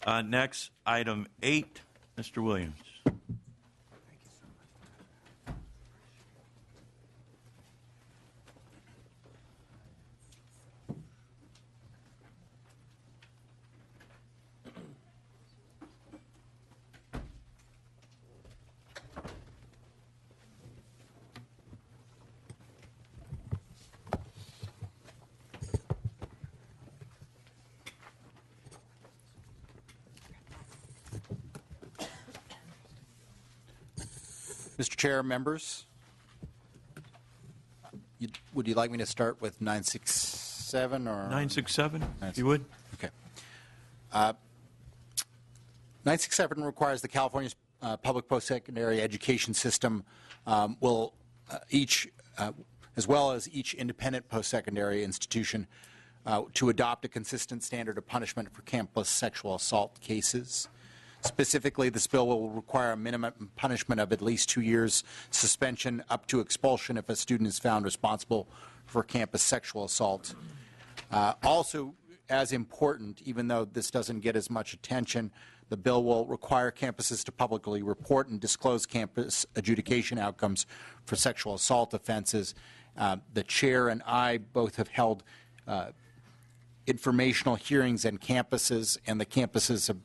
Next, item 8, Mr. Williams. Mr. Chair, members, would you like me to start with 967 or 967, if you would. Okay. 967 requires the California public post-secondary education system will as well as each independent post-secondary institution to adopt a consistent standard of punishment for campus sexual assault cases. Specifically, this bill will require a minimum punishment of at least 2 years suspension up to expulsion if a student is found responsible for campus sexual assault. Also, as important, even though this doesn't get as much attention, the bill will require campuses to publicly report and disclose campus adjudication outcomes for sexual assault offenses. The chair and I both have held informational hearings on campuses, and the campuses have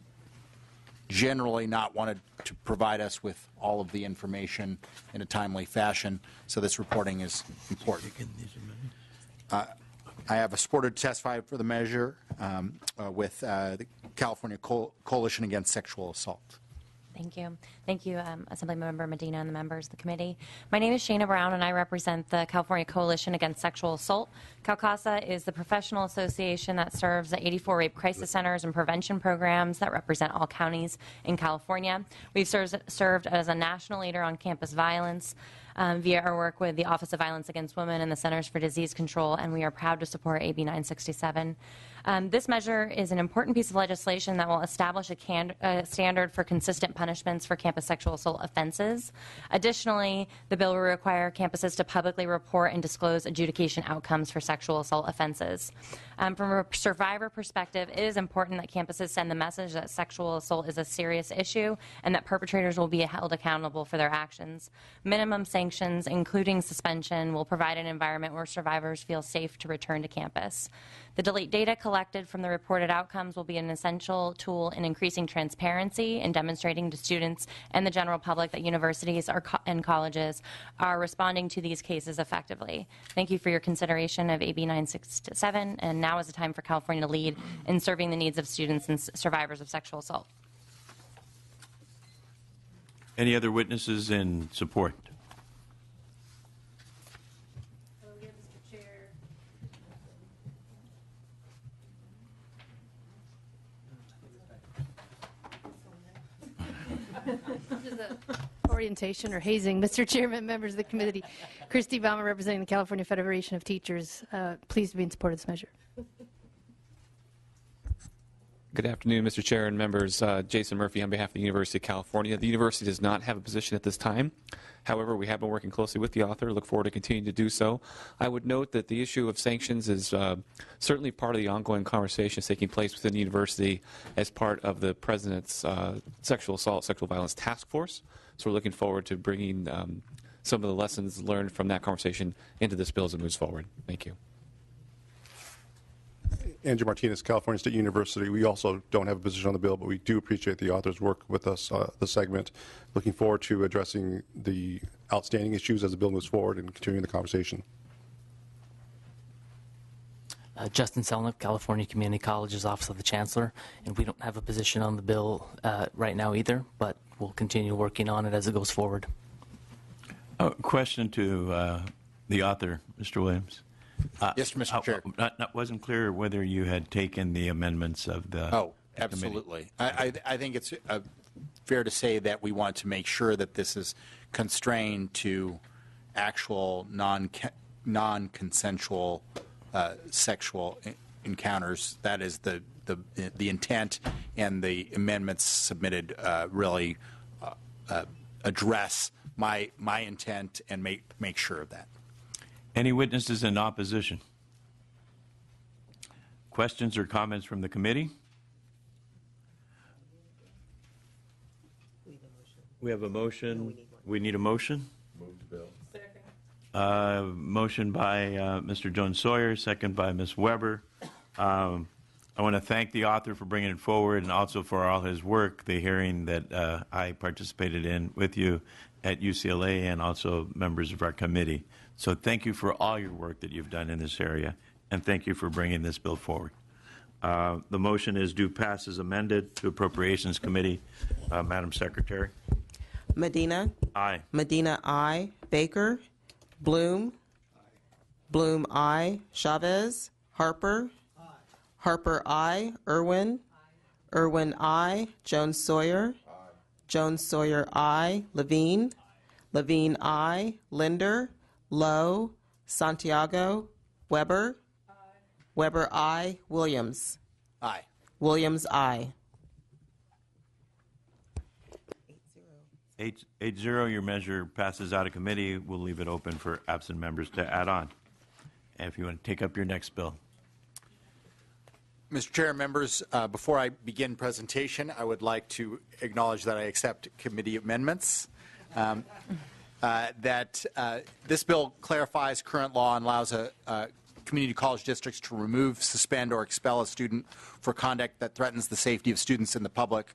generally not wanted to provide us with all of the information in a timely fashion, so this reporting is important. I have a supporter to testify for the measure with the California Coalition Against Sexual Assault. Thank you. Thank you, Assemblymember Medina and the members of the committee. My name is Shana Brown, and I represent the California Coalition Against Sexual Assault. CalCASA is the professional association that serves the 84 rape crisis centers and prevention programs that represent all counties in California. We've served as a national leader on campus violence via our work with the Office of Violence Against Women and the Centers for Disease Control, and we are proud to support AB 967. This measure is an important piece of legislation that will establish a standard for consistent punishments for campus sexual assault offenses. Additionally, the bill will require campuses to publicly report and disclose adjudication outcomes for sexual assault offenses. From a survivor perspective, it is important that campuses send the message that sexual assault is a serious issue and that perpetrators will be held accountable for their actions. Minimum sanctions, including suspension, will provide an environment where survivors feel safe to return to campus. The data collected from the reported outcomes will be an essential tool in increasing transparency and demonstrating to students and the general public that universities and colleges are responding to these cases effectively. Thank you for your consideration of AB 967, and now is the time for California to lead in serving the needs of students and survivors of sexual assault. Any other witnesses in support? This is a orientation or hazing. Mr. Chairman, members of the committee, Christy Baumer representing the California Federation of Teachers. Pleased to be in support of this measure. Good afternoon, Mr. Chair and members. Jason Murphy on behalf of the University of California. The university does not have a position at this time. However, we have been working closely with the author. Look forward to continuing to do so. I would note that the issue of sanctions is certainly part of the ongoing conversations taking place within the university as part of the President's Sexual Assault, Sexual Violence Task Force. So we're looking forward to bringing some of the lessons learned from that conversation into this bill as it moves forward. Thank you. Andrew Martinez, California State University. We also don't have a position on the bill, but we do appreciate the author's work with us this segment. Looking forward to addressing the outstanding issues as the bill moves forward and continuing the conversation. Justin Selnick, California Community College's Office of the Chancellor, and we don't have a position on the bill right now either, but we'll continue working on it as it goes forward. Question to the author, Mr. Williams. Yes, Mr. Chair. Wasn't clear whether you had taken the amendments of the absolutely. I think it's fair to say that we want to make sure that this is constrained to actual non-consensual sexual encounters. That is the intent, and the amendments submitted really address my intent and make sure of that. Any witnesses in opposition? Questions or comments from the committee? We have a motion. We need a motion. Move the bill. Motion by Mr. Jones Sawyer, second by Ms. Weber. I want to thank the author for bringing it forward and also for all his work, the hearing that I participated in with you at UCLA and also members of our committee. So thank you for all your work that you've done in this area, and thank you for bringing this bill forward. The motion is due pass as amended to Appropriations Committee. Madam Secretary. Medina. Aye. Medina, aye. Baker. Bloom. Bloom, aye. Chavez. Harper. Harper, aye. Irwin. Irwin, aye. Jones Sawyer. Jones Sawyer, aye. Levine. Levine, aye. Linder. Lowe. Santiago. Weber. Weber, aye. Williams. Aye. Williams, aye. 8-0, your measure passes out of committee. We'll leave it open for absent members to add on. And if you want to take up your next bill. Mr. Chair and members, before I begin presentation, I would like to acknowledge that I accept committee amendments. This bill clarifies current law and allows community college districts to remove, suspend, or expel a student for conduct that threatens the safety of students in the public,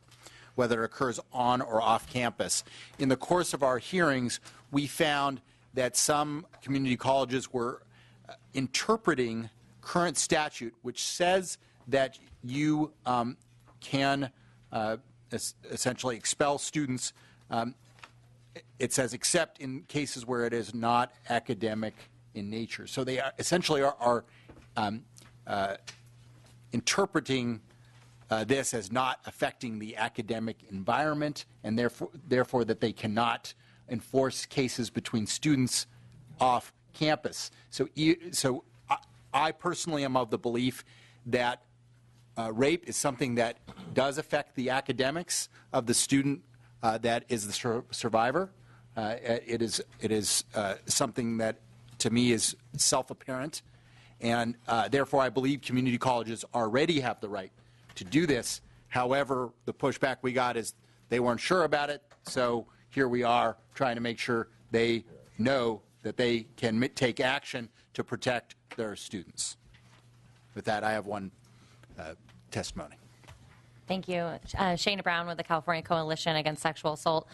whether it occurs on or off campus. In the course of our hearings, we found that some community colleges were interpreting current statute, which says that you can essentially expel students. It says except in cases where it is not academic in nature. So they essentially are interpreting this as not affecting the academic environment, and therefore that they cannot enforce cases between students off campus. So I personally am of the belief that rape is something that does affect the academics of the student that is the survivor. It is something that, to me, is self-apparent, and therefore I believe community colleges already have the right to do this. However, the pushback we got is they weren't sure about it, so here we are trying to make sure they know that they can take action to protect their students. With that, I have one testimony. Thank you. Shana Brown with the California Coalition Against Sexual Assault.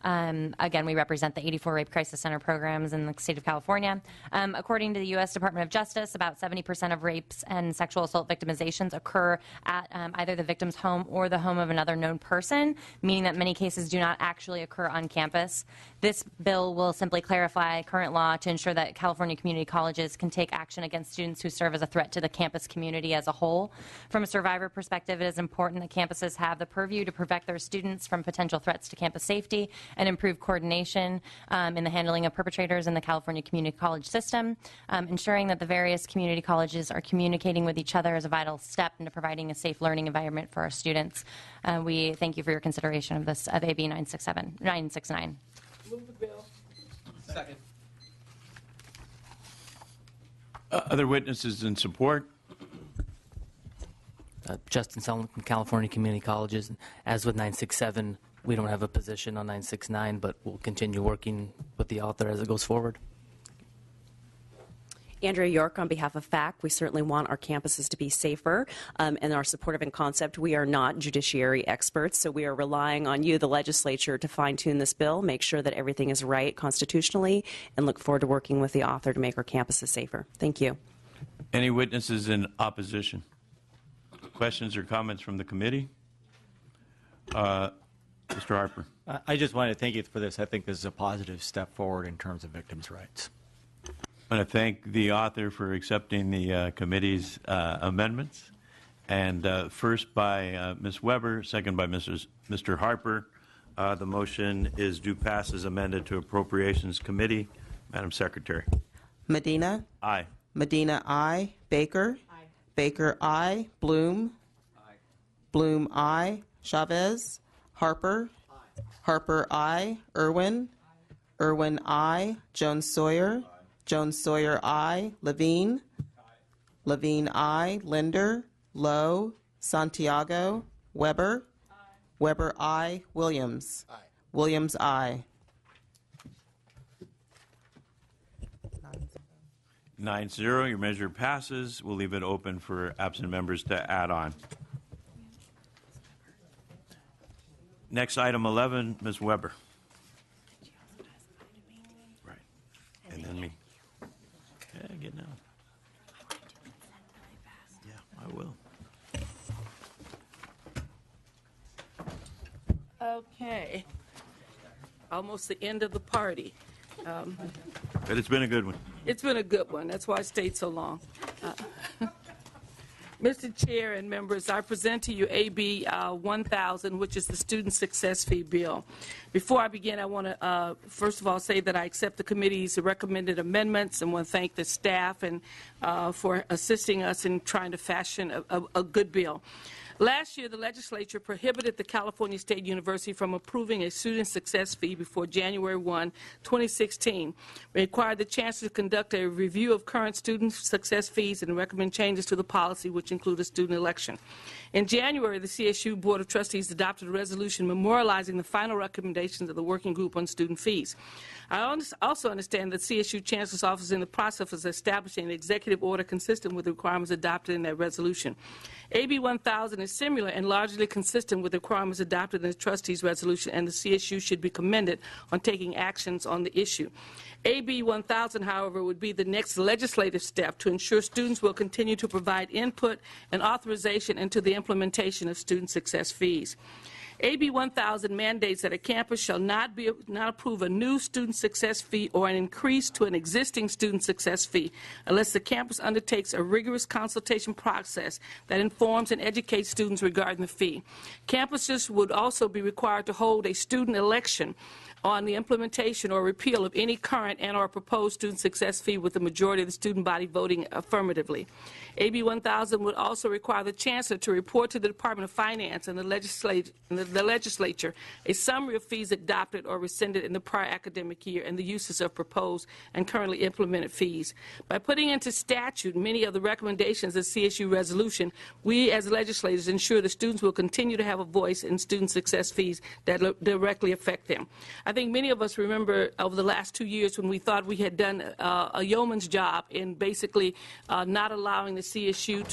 Again, we represent the 84 Rape Crisis Center programs in the state of California. According to the U.S. Department of Justice, about 70% of rapes and sexual assault victimizations occur at either the victim's home or the home of another known person, meaning that many cases do not actually occur on campus. This bill will simply clarify current law to ensure that California community colleges can take action against students who serve as a threat to the campus community as a whole. From a survivor perspective, it is important that campuses have the purview to protect their students from potential threats to campus safety and improve coordination in the handling of perpetrators in the California community college system. Ensuring that the various community colleges are communicating with each other is a vital step into providing a safe learning environment for our students. We thank you for your consideration of this, of AB 969. Move the bill. Second. Other witnesses in support? Justin Selnick from California Community Colleges. As with 967, we don't have a position on 969, but we'll continue working with the author as it goes forward. Andrea York on behalf of FAC. We certainly want our campuses to be safer and are supportive in concept. We are not judiciary experts, so we are relying on you, the legislature, to fine-tune this bill, make sure that everything is right constitutionally, and look forward to working with the author to make our campuses safer. Thank you. Any witnesses in opposition? Questions or comments from the committee? Mr. Harper. I just wanted to thank you for this. I think this is a positive step forward in terms of victims' rights. I want to thank the author for accepting the committee's amendments. And first by Ms. Weber, second by Mr. Harper. The motion is due pass as amended to Appropriations Committee. Madam Secretary. Medina. Aye. Medina, aye. Baker. Aye. Baker, aye. Bloom. Aye. Bloom, aye. Chavez. Harper. Aye. Harper, aye. Irwin. Aye. Irwin, aye. Jones Sawyer. Aye. Jones Sawyer, aye. Levine. Aye. Levine, aye. Linder. Lowe. Santiago. Weber. Aye. Weber, aye. Williams. Aye. Williams, aye. 9-0, your measure passes. We'll leave it open for absent members to add on. Next, item 11, Ms. Weber. Right. And then me. Yeah, get now. Yeah, I will. Okay. Almost the end of the party. But it's been a good one. It's been a good one. That's why I stayed so long. Mr. Chair and members, I present to you AB 1000, which is the Student Success Fee Bill. Before I begin, I want to first of all say that I accept the committee's recommended amendments and want to thank the staff and for assisting us in trying to fashion a good bill. Last year, the legislature prohibited the California State University from approving a student success fee before January 1, 2016. It required the chancellor to conduct a review of current student success fees and recommend changes to the policy, which include a student election. In January, the CSU Board of Trustees adopted a resolution memorializing the final recommendations of the working group on student fees. I also understand that CSU Chancellor's Office is in the process of establishing an executive order consistent with the requirements adopted in that resolution. AB 1000 is similar and largely consistent with the requirements adopted in the trustees' resolution, and the CSU should be commended on taking actions on the issue. AB 1000, however, would be the next legislative step to ensure students will continue to provide input and authorization into the implementation of student success fees. AB 1000 mandates that a campus shall not approve a new student success fee or an increase to an existing student success fee unless the campus undertakes a rigorous consultation process that informs and educates students regarding the fee. Campuses would also be required to hold a student election on the implementation or repeal of any current and or proposed student success fee with the majority of the student body voting affirmatively. AB 1000 would also require the chancellor to report to the Department of Finance and the legislature a summary of fees adopted or rescinded in the prior academic year and the uses of proposed and currently implemented fees. By putting into statute many of the recommendations of the CSU resolution, we as legislators ensure the students will continue to have a voice in student success fees that directly affect them. I think many of us remember over the last 2 years when we thought we had done a yeoman's job in basically not allowing the CSU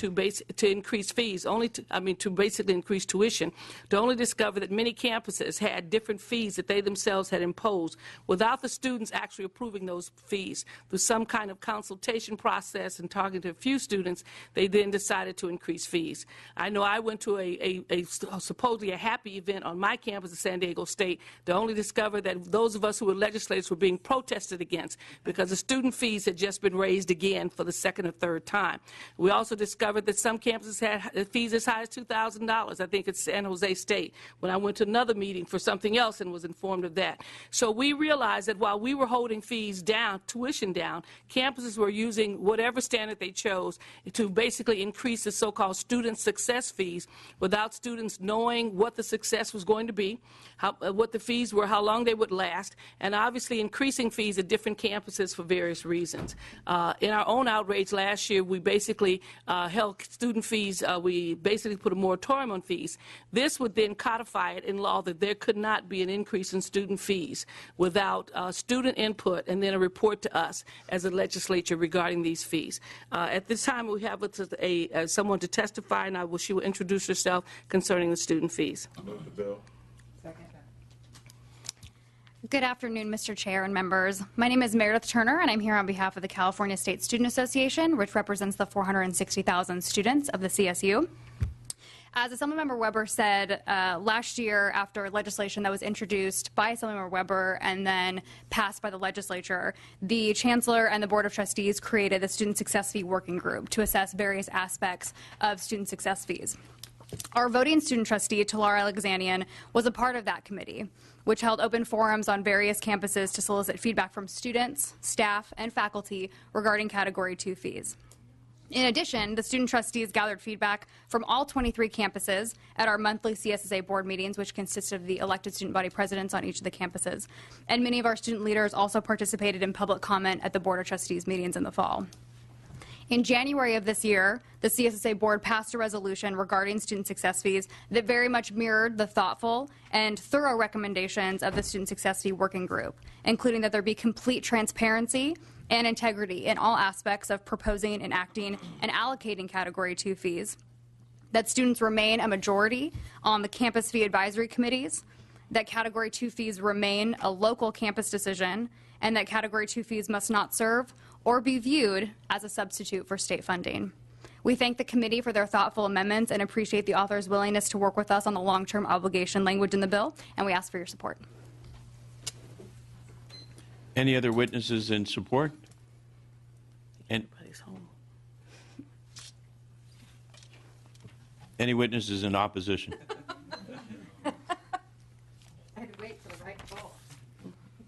to increase fees, to basically increase tuition, to only discover that many campuses had different fees that they themselves had imposed without the students actually approving those fees. Through some kind of consultation process and talking to a few students, they then decided to increase fees. I know I went to a supposedly a happy event on my campus at San Diego State to only discover that those of us who were legislators were being protested against because the student fees had just been raised again for the second or third time. We also discovered that some campuses had fees as high as $2,000. I think it's San Jose State, when I went to another meeting for something else and was informed of that. So we realized that while we were holding fees down, tuition down, campuses were using whatever standard they chose to basically increase the so-called student success fees without students knowing what the success was going to be, what the fees were, how long they would last, and obviously increasing fees at different campuses for various reasons. In our own outrage last year, we basically held student fees, we basically put a moratorium on fees. This would then codify it in law that there could not be an increase in student fees without student input and then a report to us as a legislature regarding these fees. At this time, we have someone to testify, and she will introduce herself concerning the student fees. Move the bill. Good afternoon, Mr. Chair and members. My name is Meredith Turner, and I'm here on behalf of the California State Student Association, which represents the 460,000 students of the CSU. As Assemblymember Weber said, last year, after legislation that was introduced by Assemblymember Weber and then passed by the legislature, the Chancellor and the Board of Trustees created the Student Success Fee Working Group to assess various aspects of student success fees. Our voting student trustee, Talara Alexanian, was a part of that committee, which held open forums on various campuses to solicit feedback from students, staff, and faculty regarding Category 2 fees. In addition, the student trustees gathered feedback from all 23 campuses at our monthly CSSA board meetings, which consisted of the elected student body presidents on each of the campuses. And many of our student leaders also participated in public comment at the Board of Trustees meetings in the fall. In January of this year, the CSSA board passed a resolution regarding student success fees that very much mirrored the thoughtful and thorough recommendations of the Student Success Fee Working Group, including that there be complete transparency and integrity in all aspects of proposing, enacting, and allocating Category 2 fees, that students remain a majority on the campus fee advisory committees, that Category 2 fees remain a local campus decision, and that Category 2 fees must not serve or be viewed as a substitute for state funding. We thank the committee for their thoughtful amendments and appreciate the author's willingness to work with us on the long-term obligation language in the bill, and we ask for your support. Any other witnesses in support? Any witnesses in opposition?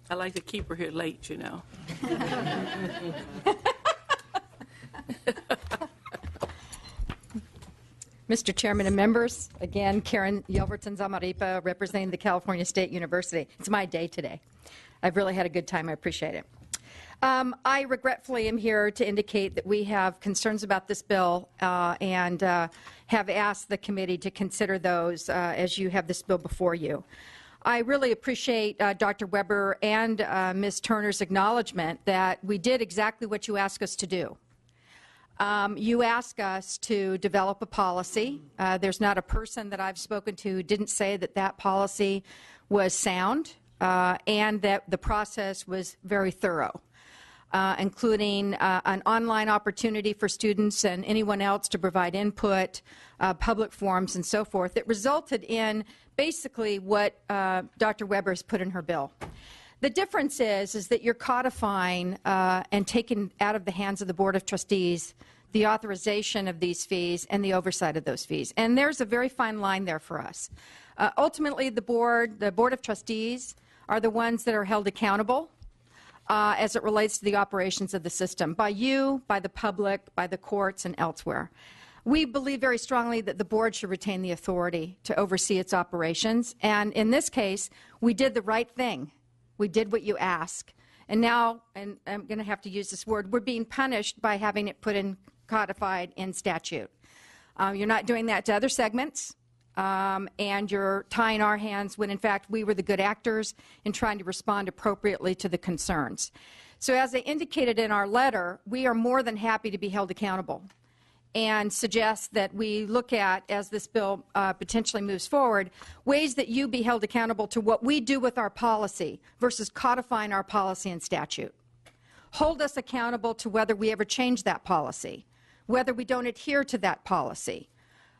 I like to keep her here late, you know. Mr. Chairman and members, again, Karen Yelverton Zamaripa, representing the California State University. It's my day today. I've really had a good time. I appreciate it. I regretfully am here to indicate that we have concerns about this bill and have asked the committee to consider those as you have this bill before you. I really appreciate Dr. Weber and Ms. Turner's acknowledgement that we did exactly what you asked us to do. You asked us to develop a policy. There's not a person that I've spoken to who didn't say that that policy was sound and that the process was very thorough, including an online opportunity for students and anyone else to provide input, public forums, and so forth. It resulted in basically what Dr. Weber has put in her bill. The difference is that you're codifying and taking out of the hands of the Board of Trustees the authorization of these fees and the oversight of those fees. And there's a very fine line there for us. Ultimately, the Board of Trustees are the ones that are held accountable as it relates to the operations of the system, by you, by the public, by the courts, and elsewhere. We believe very strongly that the board should retain the authority to oversee its operations, and in this case, we did the right thing. We did what you asked. And now, and I'm going to have to use this word, we're being punished by having it put in codified in statute. You're not doing that to other segments, and you're tying our hands when, in fact, we were the good actors in trying to respond appropriately to the concerns. So as I indicated in our letter, we are more than happy to be held accountable and suggest that we look at, as this bill potentially moves forward, ways that you be held accountable to what we do with our policy versus codifying our policy in statute. Hold us accountable to whether we ever change that policy, whether we don't adhere to that policy.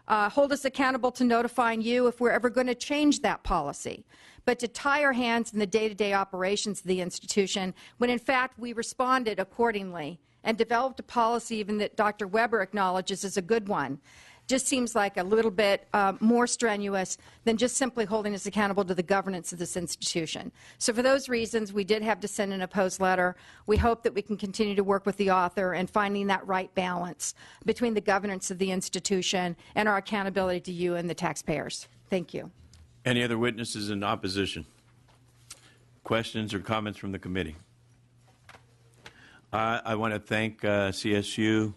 Hold us accountable to notifying you if we're ever going to change that policy. But to tie our hands in the day-to-day operations of the institution when, in fact, we responded accordingly and developed a policy even that Dr. Weber acknowledges is a good one, just seems like a little bit more strenuous than just simply holding us accountable to the governance of this institution. So for those reasons, we did have to send an opposed letter. We hope that we can continue to work with the author in finding that right balance between the governance of the institution and our accountability to you and the taxpayers. Thank you. Any other witnesses in opposition? Questions or comments from the committee? I want to thank CSU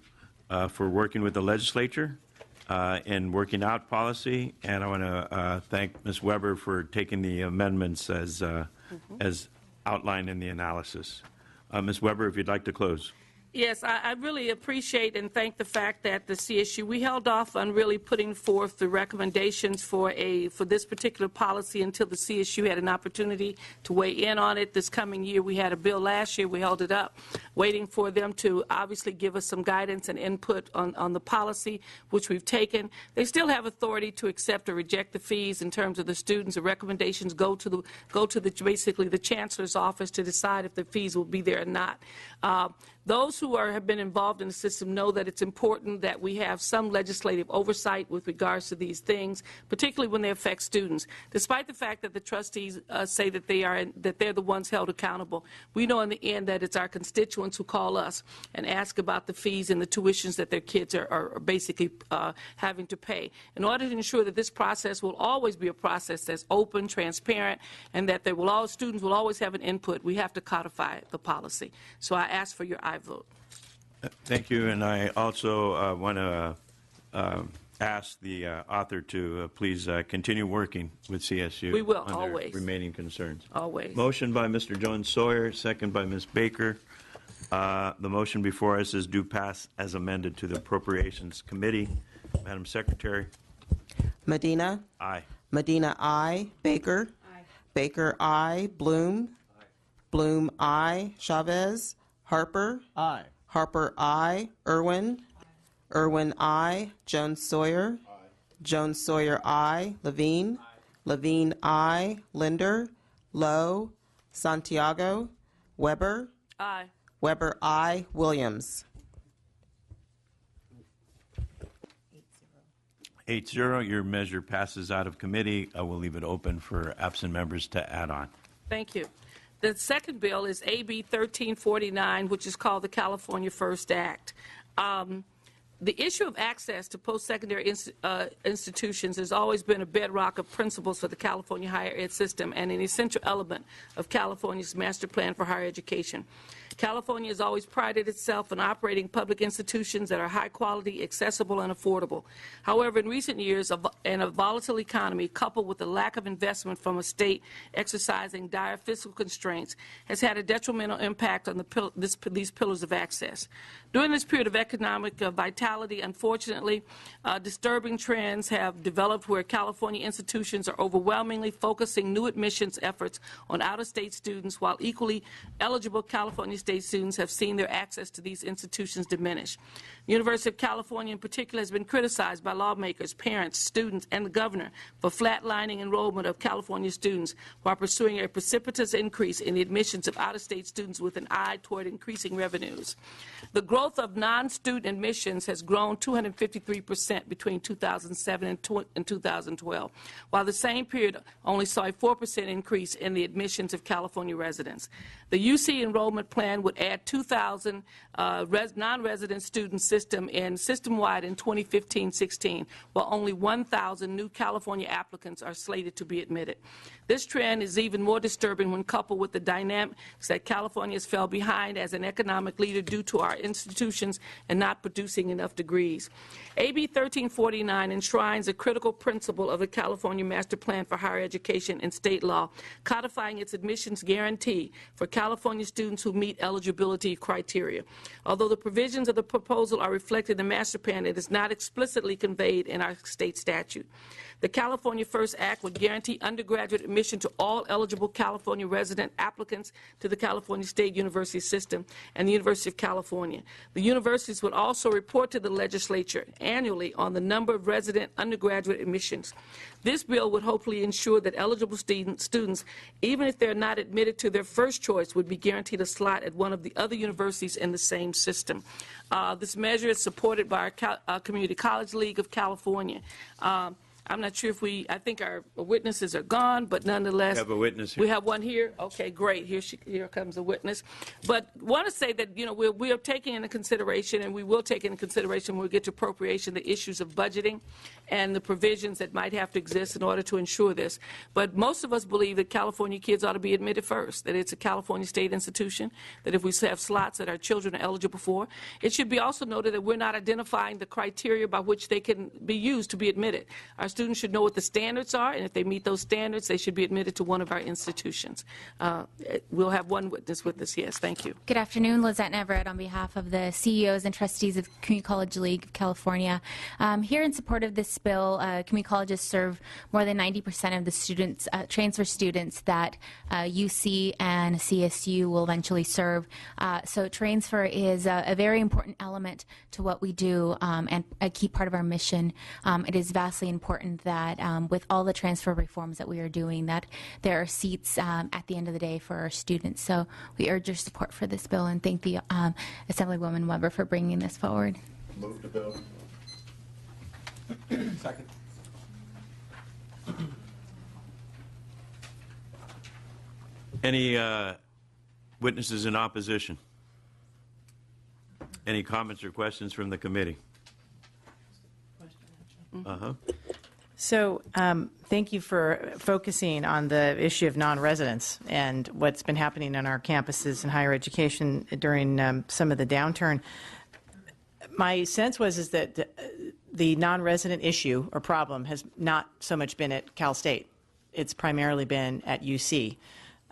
for working with the legislature in working out policy, and I want to thank Ms. Weber for taking the amendments as outlined in the analysis. Ms. Weber, if you'd like to close. Yes, I really appreciate and thank the fact that the CSU, we held off on really putting forth the recommendations for this particular policy until the CSU had an opportunity to weigh in on it. This coming year, we had a bill last year, we held it up, waiting for them to obviously give us some guidance and input on the policy, which we've taken. They still have authority to accept or reject the fees in terms of the students. The recommendations go to basically the chancellor's office to decide if the fees will be there or not. Those who have been involved in the system know that it's important that we have some legislative oversight with regards to these things, particularly when they affect students. Despite the fact that the trustees say that they're the ones held accountable, we know in the end that it's our constituents who call us and ask about the fees and the tuitions that their kids are basically having to pay. In order to ensure that this process will always be a process that's open, transparent, and that students will always have an input, we have to codify the policy. So I ask for your aye vote. Thank you, and I also want to ask the author to please continue working with CSU. We will, on their always. remaining concerns. Always. Motion by Mr. Jones Sawyer, second by Ms. Baker. The motion before us is due pass as amended to the Appropriations Committee. Madam Secretary. Medina. Aye. Medina, aye. Baker. Aye. Baker, aye. Bloom. Aye. Bloom, aye. Chavez. Harper. Aye. Harper, aye. Irwin. Aye. Irwin, aye. Jones Sawyer. Aye. Jones Sawyer, aye. Levine. Aye. Levine, aye. Linder. Lowe. Santiago. Weber. Aye. Weber, aye. Williams. 8-0, your measure passes out of committee. I will leave it open for absent members to add on. Thank you. The second bill is AB 1349, which is called the California First Act. The issue of access to post-secondary institutions has always been a bedrock of principles for the California higher ed system and an essential element of California's master plan for higher education. California has always prided itself on operating public institutions that are high quality, accessible, and affordable. However, in recent years, in a volatile economy coupled with the lack of investment from a state exercising dire fiscal constraints has had a detrimental impact on these pillars of access. During this period of economic vitality, unfortunately, disturbing trends have developed where California institutions are overwhelmingly focusing new admissions efforts on out-of-state students, while equally eligible California state students have seen their access to these institutions diminish. The University of California in particular has been criticized by lawmakers, parents, students, and the governor for flatlining enrollment of California students while pursuing a precipitous increase in the admissions of out-of-state students with an eye toward increasing revenues. The growth of non-student admissions has grown 253% between 2007 and 2012, while the same period only saw a 4% increase in the admissions of California residents. The UC enrollment plan would add 2,000 non-resident student system-wide in 2015-16, while only 1,000 new California applicants are slated to be admitted. This trend is even more disturbing when coupled with the dynamics that California has fell behind as an economic leader due to our institutions and not producing enough degrees. AB 1349 enshrines a critical principle of the California Master Plan for Higher Education in state law, codifying its admissions guarantee for California students who meet eligibility criteria. Although the provisions of the proposal are reflected in the master plan, it is not explicitly conveyed in our state statute. The California First Act would guarantee undergraduate admission to all eligible California resident applicants to the California State University system and the University of California. The universities would also report to the legislature annually on the number of resident undergraduate admissions. This bill would hopefully ensure that eligible students, even if they're not admitted to their first choice, would be guaranteed a slot at one of the other universities in the same system. This measure is supported by our Community College League of California. I'm not sure if I think our witnesses are gone, but nonetheless. We have a witness here. We have one here? Okay, great. Here comes a witness. But want to say that, we are taking into consideration, and we will take into consideration when we get to appropriation, the issues of budgeting and the provisions that might have to exist in order to ensure this. But most of us believe that California kids ought to be admitted first, that it's a California state institution, that if we have slots that our children are eligible for, it should be also noted that we're not identifying the criteria by which they can be used to be admitted. Our students should know what the standards are, and if they meet those standards, they should be admitted to one of our institutions. We'll have one witness with us. Yes, thank you. Good afternoon, Lizette Everett on behalf of the CEOs and trustees of Community College League of California. Here in support of this bill, community colleges serve more than 90% of the students, transfer students that UC and CSU will eventually serve. So transfer is a very important element to what we do and a key part of our mission. It is vastly important that with all the transfer reforms that we are doing, that there are seats at the end of the day for our students. So we urge your support for this bill and thank the Assemblywoman Weber for bringing this forward. Move the bill. Second. Any witnesses in opposition? Any comments or questions from the committee? So thank you for focusing on the issue of non-residents and what's been happening on our campuses in higher education during some of the downturn. My sense is that the non-resident issue or problem has not so much been at Cal State. It's primarily been at UC.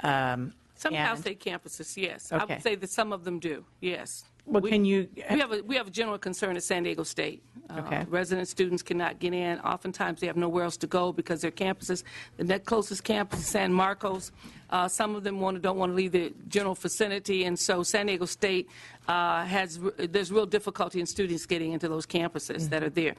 Some Cal State campuses, yes. I Okay. would say that some of them do, yes. Well, can you? We have a general concern at San Diego State. Okay. Resident students cannot get in. Oftentimes, they have nowhere else to go because their campuses, the next closest campus is San Marcos. Some of them don't want to leave the general vicinity, and so San Diego State there's real difficulty in students getting into those campuses that are there.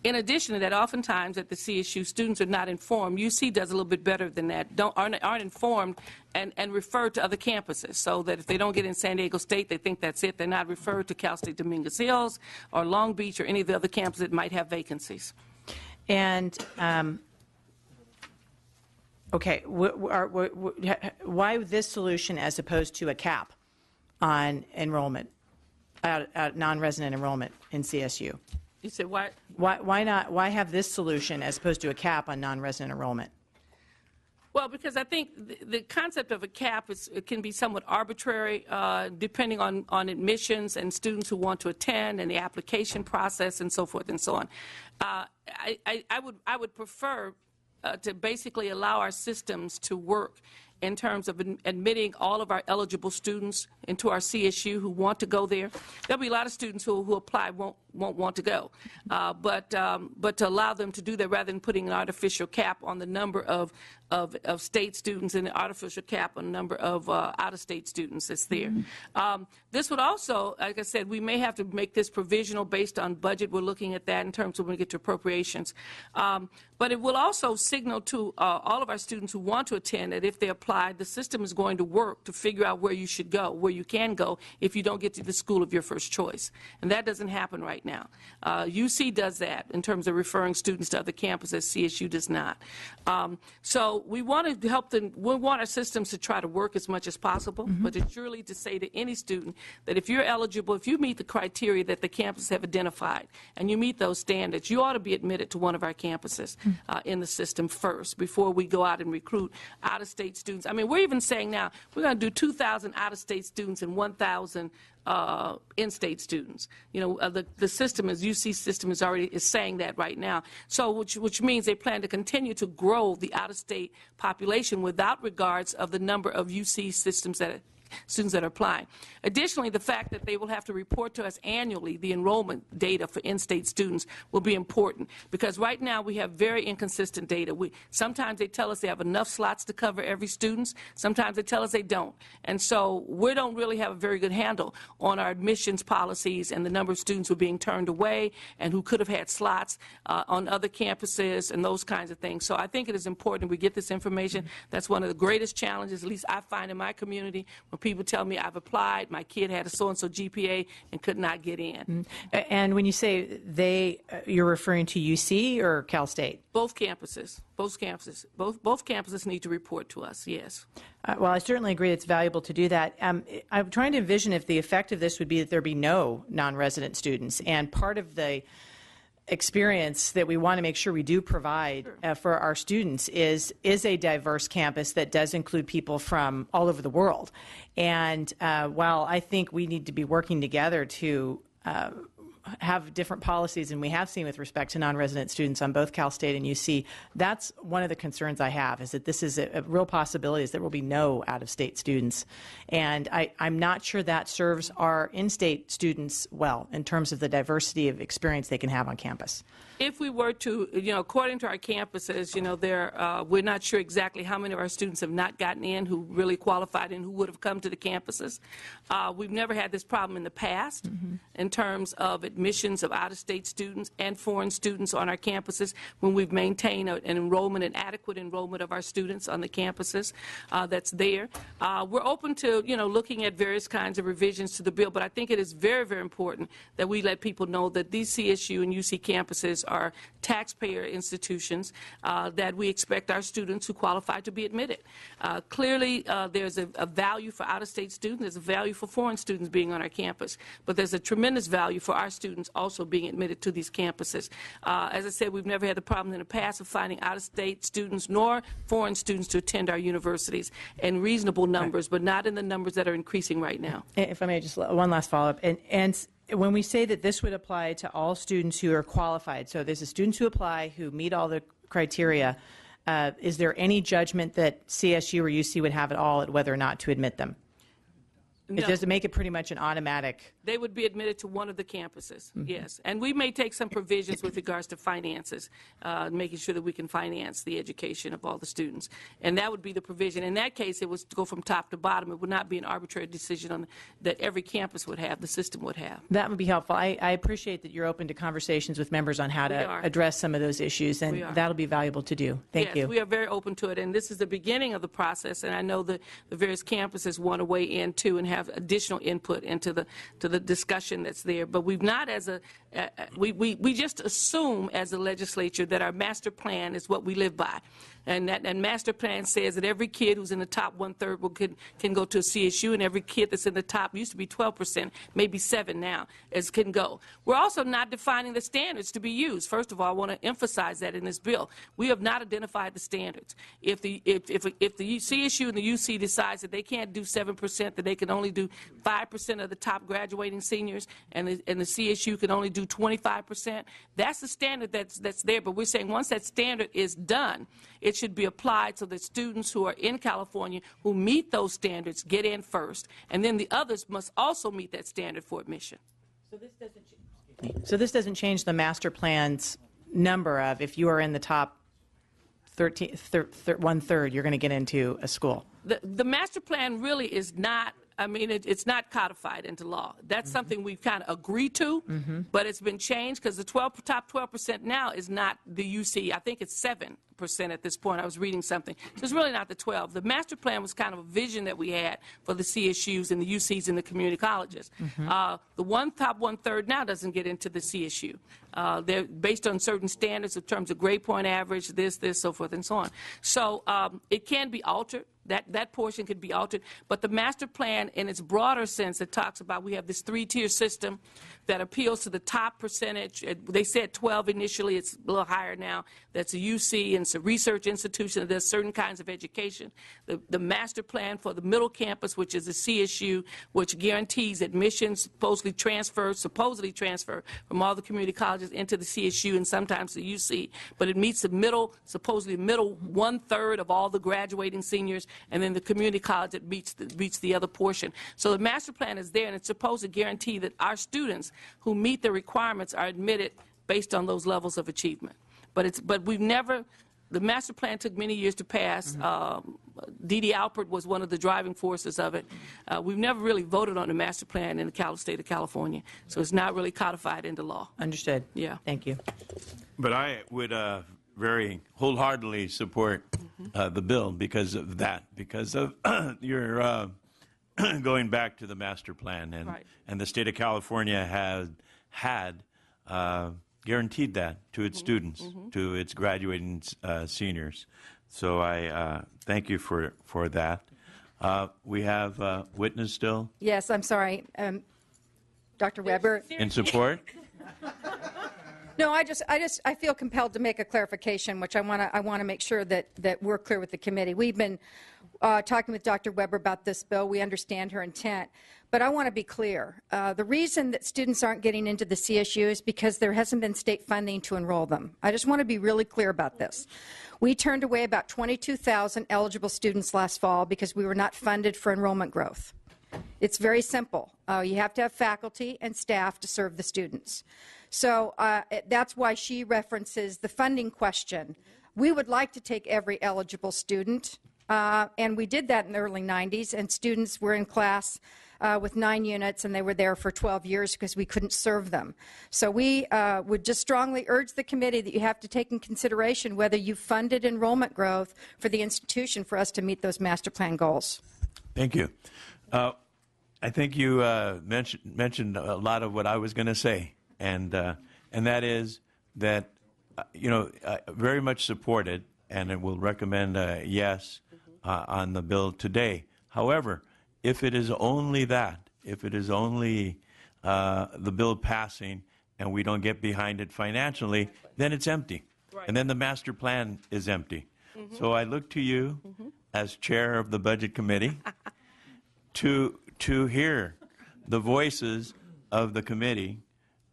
In addition to that, oftentimes at the CSU, students are not informed. UC does a little bit better than that. Aren't informed and referred to other campuses, so that if they don't get in San Diego State, they think that's it. They're not referred to Cal State Dominguez Hills or Long Beach or any of the other campuses that might have vacancies. And okay, why this solution as opposed to a cap on enrollment, non-resident enrollment in CSU? You said what? Why not? Why have this solution as opposed to a cap on non-resident enrollment? Well, because I think the concept of a cap it can be somewhat arbitrary, depending on admissions and students who want to attend and the application process and so forth and so on. I would prefer to basically allow our systems to work in terms of admitting all of our eligible students into our CSU who want to go there. There'll be a lot of students who apply won't want to go, but to allow them to do that rather than putting an artificial cap on the number of state students and an artificial cap on the number of out-of-state students that's there. This would also, like I said, we may have to make this provisional based on budget. We're looking at that in terms of when we get to appropriations. But it will also signal to all of our students who want to attend that if they apply, the system is going to work to figure out where you should go, where you can go if you don't get to the school of your first choice. And that doesn't happen right now. UC does that in terms of referring students to other campuses. CSU does not. So we want to help them. We want our systems to try to work as much as possible, but it's surely to say to any student that if you're eligible, if you meet the criteria that the campuses have identified and you meet those standards, you ought to be admitted to one of our campuses in the system first before we go out and recruit out-of-state students. I mean, we're even saying now we're going to do 2,000 out-of-state students and 1,000 in-state students. You know, the system, as UC system is saying that right now. So, which means they plan to continue to grow the out-of-state population without regards of the number of UC systems students that are applying. Additionally, the fact that they will have to report to us annually the enrollment data for in-state students will be important, because right now we have very inconsistent data. Sometimes they tell us they have enough slots to cover every student. Sometimes they tell us they don't. And so we don't really have a very good handle on our admissions policies and the number of students who are being turned away and who could have had slots on other campuses and those kinds of things. So I think it is important we get this information. That's one of the greatest challenges, at least I find in my community, when people tell me I've applied, my kid had a so-and-so GPA and could not get in. And when you say they, you're referring to UC or Cal State? Both campuses. Both campuses. Both campuses need to report to us, yes. Well, I certainly agree it's valuable to do that. I'm trying to envision if the effect of this would be that there be no non-resident students. And part of the experience that we want to make sure we do provide for our students is a diverse campus that does include people from all over the world. And while I think we need to be working together to have different policies, and we have seen with respect to non-resident students on both Cal State and UC, that's one of the concerns I have, is that this is a real possibility, is there will be no out-of-state students. And I'm not sure that serves our in-state students well in terms of the diversity of experience they can have on campus. If we were to, according to our campuses, we're not sure exactly how many of our students have not gotten in who really qualified and who would have come to the campuses. We've never had this problem in the past in terms of admissions of out-of-state students and foreign students on our campuses when we've maintained an adequate enrollment of our students on the campuses that's there. We're open to, looking at various kinds of revisions to the bill, but I think it is very, very important that we let people know that these CSU and UC campuses are taxpayer institutions that we expect our students who qualify to be admitted. Clearly, there's a value for out-of-state students. There's a value for foreign students being on our campus. But there's a tremendous value for our students students also being admitted to these campuses. As I said, we've never had the problem in the past of finding out-of-state students nor foreign students to attend our universities in reasonable numbers, but not in the numbers that are increasing right now. If I may, just one last follow-up. And when we say that this would apply to all students who are qualified, so there's the students who apply who meet all the criteria, is there any judgment that CSU or UC would have at all at whether or not to admit them? No. Does it make it pretty much an automatic? They would be admitted to one of the campuses, yes. And we may take some provisions with regards to finances, making sure that we can finance the education of all the students. And that would be the provision. In that case, it was to go from top to bottom. It would not be an arbitrary decision that every campus would have, the system would have. That would be helpful. I appreciate that you're open to conversations with members on how to address some of those issues, and that'll be valuable to do. Thank you. Yes, we are very open to it, and this is the beginning of the process, and I know the various campuses want to weigh in, too, and have additional input into the discussion that's there. But we've not we just assume as a legislature that our master plan is what we live by. And that master plan says that every kid who's in the top 1/3 can go to a CSU, and every kid that's in the top, used to be 12%, maybe 7% now, can go. We're also not defining the standards to be used. First of all, I want to emphasize that in this bill. We have not identified the standards. If the CSU and the UC decides that they can't do 7%, that they can only do 5% of the top graduating seniors, and the CSU can only do 25%, that's the standard that's there. But we're saying once that standard is done, it should be applied so that students who are in California who meet those standards get in first, and then the others must also meet that standard for admission. So this doesn't change the master plan's number of if you are in the top 1/3, you're going to get into a school. The master plan really is not, it's not codified into law. That's something we've kind of agreed to, but it's been changed because the top 12% now is not the UC. I think it's 7% at this point. I was reading something. So it's really not the 12. The master plan was kind of a vision that we had for the CSUs and the UCs and the community colleges. The top 1/3 now doesn't get into the CSU. They're based on certain standards in terms of grade point average, this, so forth and so on. So it can be altered. That portion could be altered. But the master plan, in its broader sense, it talks about we have this 3-tier system that appeals to the top percentage. They said 12 initially. It's a little higher now. That's a UC, and it's a research institution that does certain kinds of education. The master plan for the middle campus, which is the CSU, which guarantees admissions supposedly transfer from all the community colleges into the CSU and sometimes the UC. But it meets the supposedly middle 1/3 of all the graduating seniors, and then the community college that meets the other portion. So the master plan is there, and it's supposed to guarantee that our students who meet the requirements are admitted based on those levels of achievement. But we've never. The master plan took many years to pass. D.D. Alpert was one of the driving forces of it. We've never really voted on the master plan in the state of California, so it's not really codified into law. Understood. Yeah. Thank you. But I would very wholeheartedly support the bill because of that, because of your going back to the master plan, and the state of California had guaranteed that to its students, to its graduating seniors. So I thank you for that. We have witness still. Yes, I'm sorry. Dr. Weber. In support? No, I feel compelled to make a clarification, which I want to make sure that we're clear with the committee. We've been talking with Dr. Weber about this bill. We understand her intent, but I want to be clear. The reason that students aren't getting into the CSU is because there hasn't been state funding to enroll them. I just want to be really clear about this. We turned away about 22,000 eligible students last fall because we were not funded for enrollment growth. It's very simple. You have to have faculty and staff to serve the students. So that's why she references the funding question. We would like to take every eligible student, and we did that in the early 90s, and students were in class with 9 units, and they were there for 12 years because we couldn't serve them. So we would just strongly urge the committee that you have to take in consideration whether you funded enrollment growth for the institution for us to meet those master plan goals. Thank you. I think you mentioned a lot of what I was going to say, and that is that very much supported, and it will recommend a yes on the bill today. However, if it is only that, if it is only the bill passing and we don't get behind it financially, then it's empty. And then the master plan is empty. So I look to you as chair of the budget committee to hear the voices of the committee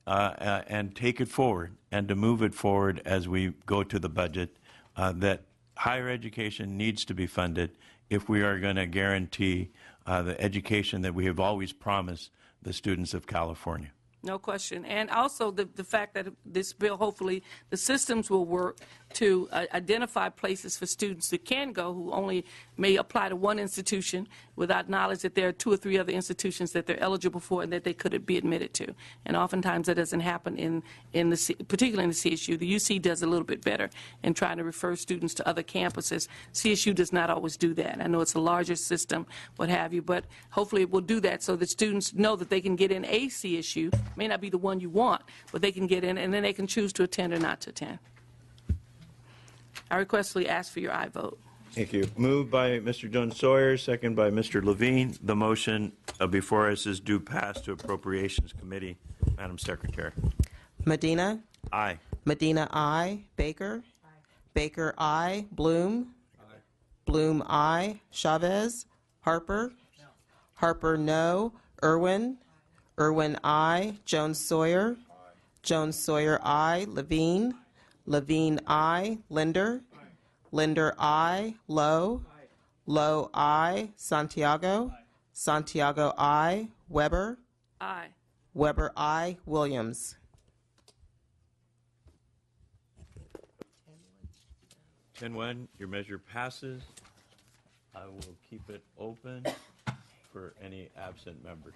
and take it forward and to move it forward as we go to the budget, that higher education needs to be funded if we are going to guarantee the education that we have always promised the students of California. No question. And also the fact that this bill, hopefully, the systems will work to identify places for students that can go who only may apply to one institution without knowledge that there are 2 or 3 other institutions that they're eligible for and that they could be admitted to. And oftentimes that doesn't happen particularly in the CSU. The UC does a little bit better in trying to refer students to other campuses. CSU does not always do that. I know it's a larger system, what have you, but hopefully it will do that so that students know that they can get in a CSU. May not be the one you want, but they can get in, and then they can choose to attend or not to attend. I requestfully ask for your aye vote. Thank you. Moved by Mr. Jones Sawyer, second by Mr. Levine. The motion before us is due pass to Appropriations Committee. Madam Secretary. Medina. Aye. Medina, aye. Baker. Aye. Baker, aye. Bloom. Aye. Bloom, aye. Chavez. Harper. No. Harper, no. Irwin. Aye. Irwin, aye. Jones Sawyer. Aye. Jones Sawyer, aye. Levine. Levine, aye. Linder. Aye. Linder, aye. Lowe. Aye. Lowe, aye. Santiago. Aye. Santiago, aye. Weber. Aye. Weber, aye. Williams. 10-1, your measure passes. I will keep it open for any absent members.